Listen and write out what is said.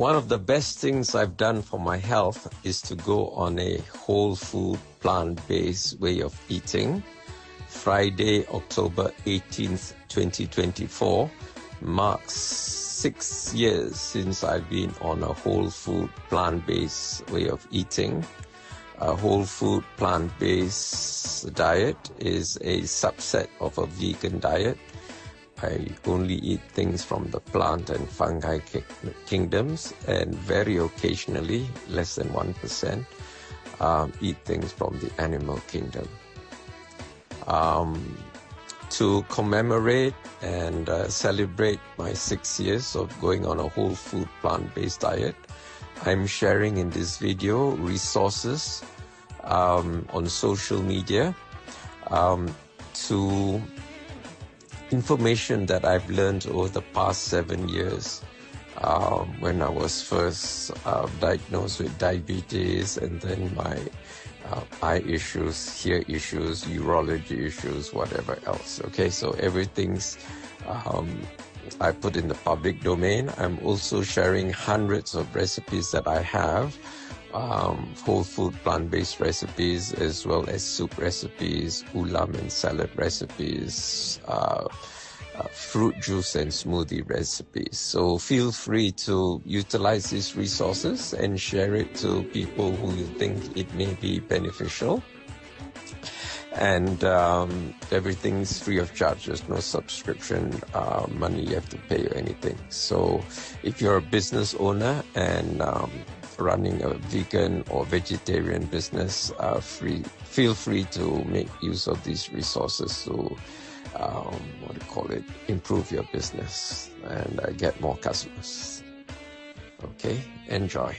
One of the best things I've done for my health is to go on a whole food, plant-based way of eating. Friday, October 18th, 2024 marks 6 years since I've been on a whole food, plant-based way of eating. A whole food, plant-based diet is a subset of a vegan diet. I only eat things from the plant and fungi kingdoms, and very occasionally, less than 1%, eat things from the animal kingdom. To commemorate and celebrate my 6 years of going on a whole food, plant-based diet, I'm sharing in this video resources on social media to information that I've learned over the past 7 years when I was first diagnosed with diabetes, and then my eye issues, hear issues, urology issues, whatever else. Okay, so everything's I put in the public domain. I'm also sharing hundreds of recipes that I have, whole food plant-based recipes, as well as soup recipes, ULAM and salad recipes, fruit juice and smoothie recipes. So feel free to utilize these resources and share it to people who you think it may be beneficial. And everything's free of charge. There's no subscription money you have to pay or anything. So if you're a business owner and running a vegan or vegetarian business, feel free to make use of these resources to improve your business and get more customers. Okay, enjoy.